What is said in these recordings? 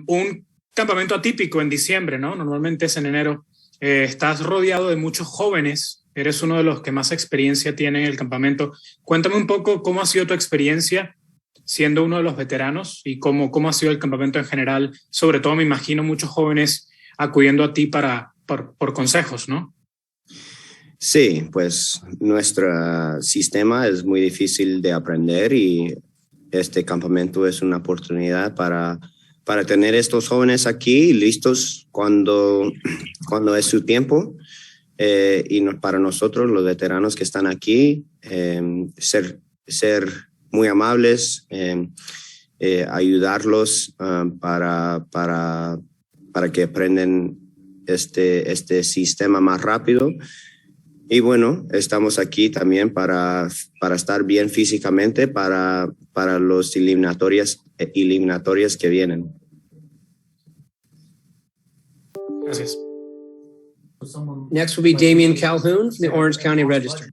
Un campamento atípico en diciembre, ¿no? Normalmente es en enero. Estás rodeado de muchos jóvenes. Eres uno de los que más experiencia tiene en el campamento. Cuéntame un poco cómo ha sido tu experiencia siendo uno de los veteranos y cómo ha sido el campamento en general. Sobre todo, me imagino muchos jóvenes acudiendo a ti por consejos, ¿no? Sí, pues nuestro sistema es muy difícil de aprender y este campamento es una oportunidad para tener estos jóvenes aquí listos cuando es su tiempo. Para nosotros, los veteranos que están aquí, ser muy amables, ayudarlos para que aprendan este sistema más rápido. Y bueno, estamos aquí también para estar bien físicamente para los eliminatorias que vienen. Gracias. Next will be Damian Calhoun from the Orange County Register.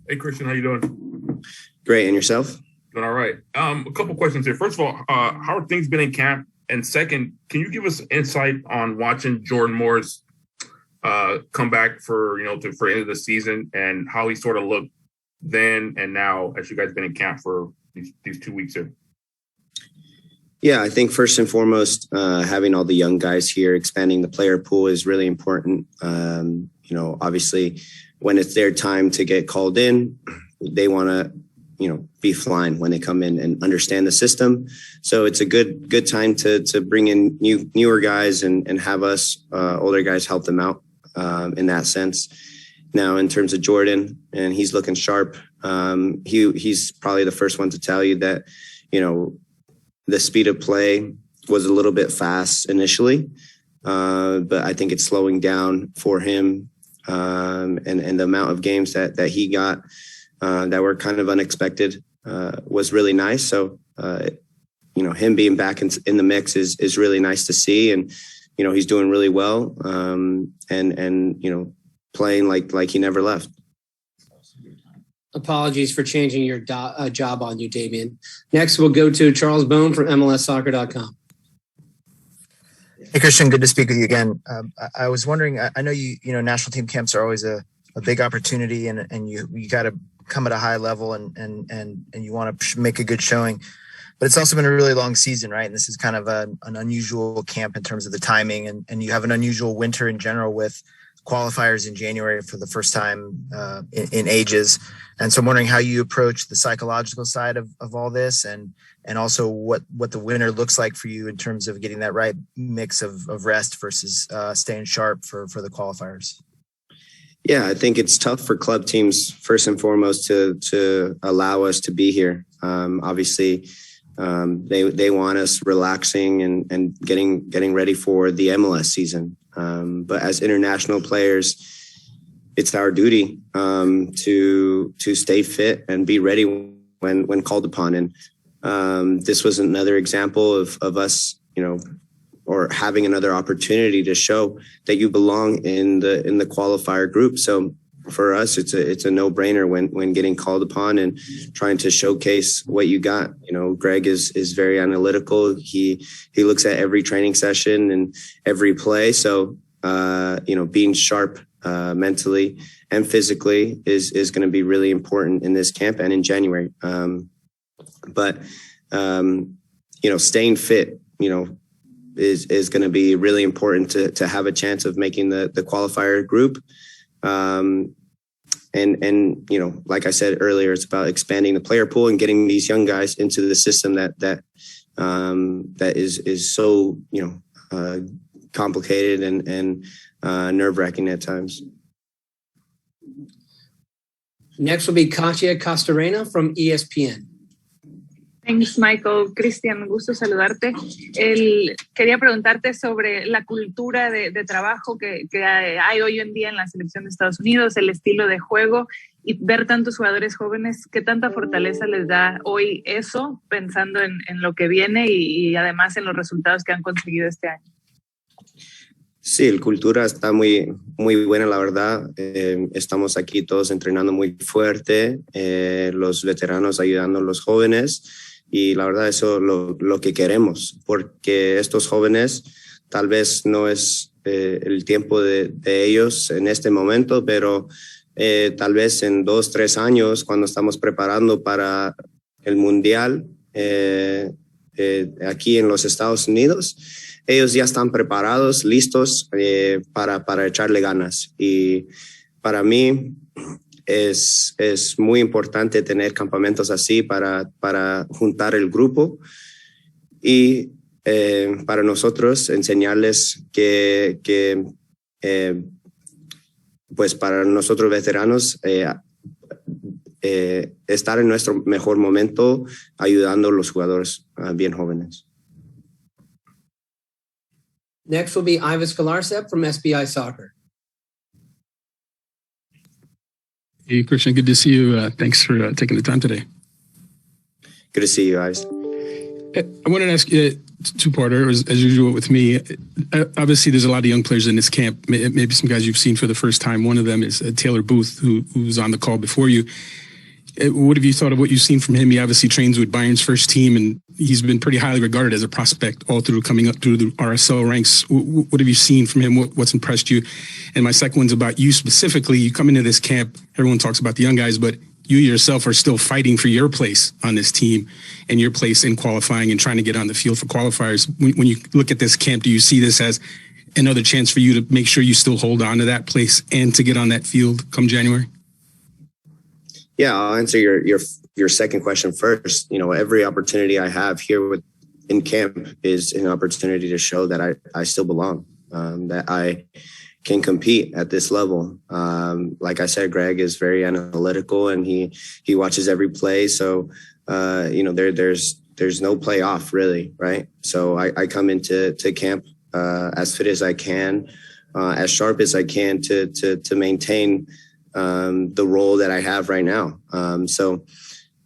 Hey, Cristian, how you doing? Great, and yourself? Doing all right. A couple questions here. First of all, how are things been in camp? And second, can you give us insight on watching Jordan Moore's comeback for the end of the season and how he sort of looked then and now as you guys been in camp for these 2 weeks here? Yeah, I think first and foremost, having all the young guys here, expanding the player pool is really important. Obviously, when it's their time to get called in, they want to, be flying when they come in and understand the system. So it's a good time to bring in newer guys and have us older guys help them out in that sense. Now, in terms of Jordan, and he's looking sharp. He's probably the first one to tell you that, the speed of play was a little bit fast initially, but I think it's slowing down for him. And the amount of games that he got that were kind of unexpected was really nice. So, him being back in the mix is really nice to see. And, he's doing really well and playing like he never left. Apologies for changing your job on you, Damian. Next, we'll go to Charles Bone from MLSsoccer.com. Hey, Cristian, good to speak with you again. I was wondering, I know national team camps are always a big opportunity and you got to come at a high level and you want to make a good showing. But it's also been a really long season, right? And this is kind of an unusual camp in terms of the timing and you have an unusual winter in general with qualifiers in January for the first time in ages. And so I'm wondering how you approach the psychological side of all this and also what the winter looks like for you in terms of getting that right mix of rest versus staying sharp for the qualifiers. Yeah, I think it's tough for club teams, first and foremost, to allow us to be here. Obviously, they want us relaxing and getting ready for the MLS season. But as international players, it's our duty to stay fit and be ready when called upon. And this was another example of us, or having another opportunity to show that you belong in the qualifier group. So for us, it's a no-brainer when getting called upon and trying to showcase what you got. Greg is very analytical. He looks at every training session and every play. So being sharp mentally and physically is going to be really important in this camp and in January. But staying fit, is going to be really important to have a chance of making the qualifier group. And like I said earlier, it's about expanding the player pool and getting these young guys into the system that is so complicated and nerve-wracking at times. Next will be Katia Castorena from ESPN. Thanks, Michael. Cristian, gusto saludarte. Quería preguntarte sobre la cultura de trabajo que hay hoy en día en la selección de Estados Unidos, el estilo de juego y ver tantos jugadores jóvenes, ¿qué tanta fortaleza les da hoy eso, pensando en lo que viene y además en los resultados que han conseguido este año? Sí, la cultura está muy, muy buena, la verdad. Estamos aquí todos entrenando muy fuerte, los veteranos ayudando a los jóvenes. y la verdad eso lo que queremos, porque estos jóvenes tal vez no es el tiempo de ellos en este momento, pero tal vez en 2-3 años, cuando estamos preparando para el Mundial aquí en los Estados Unidos, ellos ya están preparados, listos para echarle ganas. Y para mí es muy importante tener campamentos así para juntar el grupo y para nosotros enseñarles que pues para nosotros veteranos estar en nuestro mejor momento ayudando a los jugadores bien jóvenes. Next will be Ivis Galarcep from SBI Soccer. Hey, Cristian, good to see you. Thanks for taking the time today. Good to see you, guys. I wanted to ask you a two-parter, as usual with me. Obviously, there's a lot of young players in this camp, maybe some guys you've seen for the first time. One of them is Taylor Booth, who was on the call before you. What have you thought of what you've seen from him? He obviously trains with Bayern's first team, and he's been pretty highly regarded as a prospect all through coming up through the RSL ranks. What have you seen from him? What's impressed you? And my second one's about you specifically. You come into this camp, everyone talks about the young guys, but you yourself are still fighting for your place on this team and your place in qualifying and trying to get on the field for qualifiers. When you look at this camp, do you see this as another chance for you to make sure you still hold on to that place and to get on that field come January? Yeah, I'll answer your second question first. You know, every opportunity I have here in camp is an opportunity to show that I still belong, that I can compete at this level. Like I said, Greg is very analytical and he watches every play. So, you know, there's no play off really, right? So I come into camp as fit as I can, as sharp as I can to maintain the role that I have right now. So,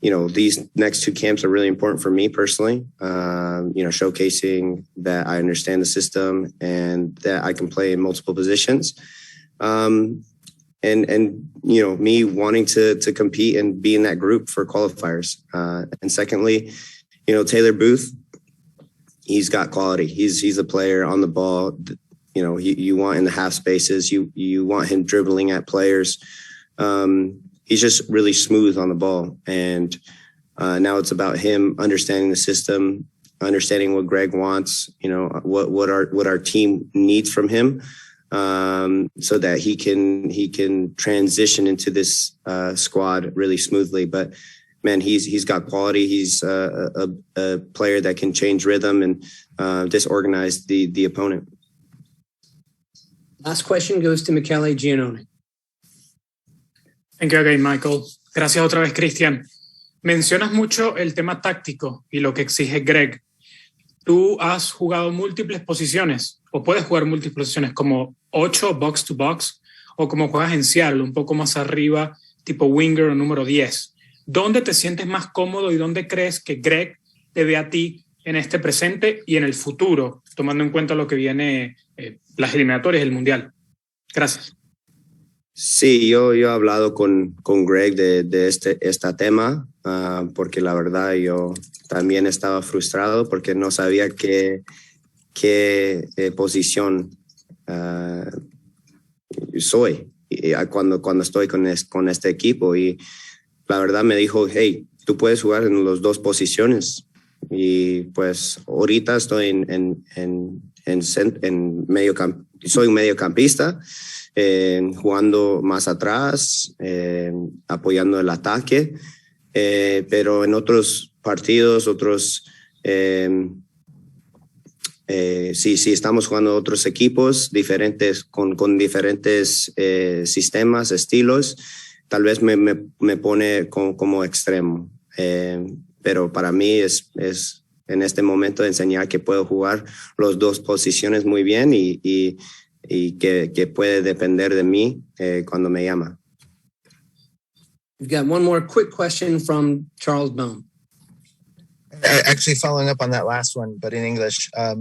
you know, these next two camps are really important for me personally, you know, showcasing that I understand the system and that I can play in multiple positions. And you know, me wanting to compete and be in that group for qualifiers. And secondly, you know, Taylor Booth, he's got quality. He's a player on the ball. You know, you want in the half spaces, you want him dribbling at players. He's just really smooth on the ball. And now it's about him understanding the system, understanding what Greg wants, you know, what our team needs from him, so that he can transition into this squad really smoothly. But man, he's got quality. He's a player that can change rhythm and disorganize the opponent. Last question goes to Michele Giannone. Thank you again, Michael. Gracias otra vez, Cristian. Mencionas mucho el tema táctico y lo que exige Greg. Tú has jugado múltiples posiciones o puedes jugar múltiples posiciones como 8 box to box o como juegas en Seattle, un poco más arriba, tipo winger o número 10. ¿Dónde te sientes más cómodo y dónde crees que Greg te ve a ti en este presente y en el futuro, tomando en cuenta lo que viene las eliminatorias del Mundial? Gracias. Sí, yo he hablado con Greg de este tema, porque la verdad yo también estaba frustrado porque no sabía qué posición soy cuando estoy con este equipo. Y la verdad me dijo, hey, tú puedes jugar en las dos posiciones. Y pues ahorita estoy en soy un mediocampista, jugando más atrás, apoyando el ataque, pero en otros partidos, sí, estamos jugando otros equipos diferentes, con diferentes sistemas, estilos, tal vez me pone como extremo, pero para mí es en este momento enseñar que puedo jugar las dos posiciones muy bien y que puede depender de mí cuando me llama. We've got one more quick question from Charles Bone. Actually, following up on that last one, but in English, I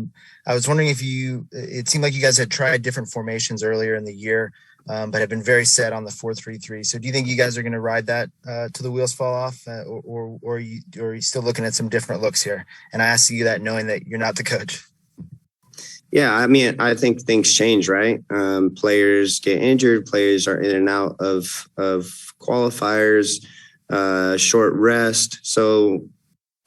was wondering if it seemed like you guys had tried different formations earlier in the year. but have been very set on the 4-3-3. So do you think you guys are going to ride that till the wheels fall off, or are you still looking at some different looks here? And I ask you that knowing that you're not the coach. Yeah, I mean, I think things change, right? Players get injured, players are in and out of qualifiers, short rest. So,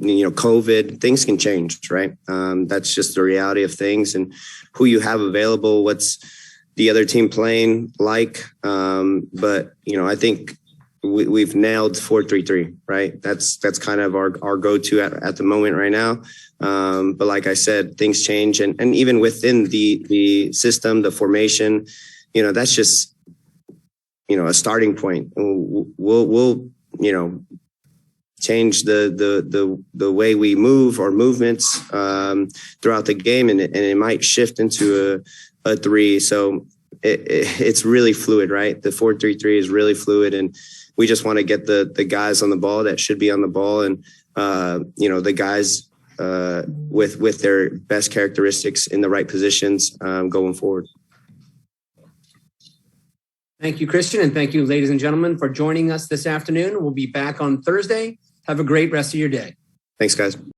COVID, things can change, right? That's just the reality of things and who you have available, what's the other team playing like. But, I think we've nailed 4-3-3, right? That's kind of our go-to at the moment right now. But like I said, things change. And even within the system, the formation, that's just, a starting point. We'll change the way we move or movements throughout the game, and it might shift into a 3. So it's really fluid, right? The 4-3-3 is really fluid, and we just want to get the guys on the ball that should be on the ball, and the guys with their best characteristics in the right positions going forward. Thank you, Cristian, and thank you, ladies and gentlemen, for joining us this afternoon. We'll be back on Thursday. Have a great rest of your day. Thanks, guys.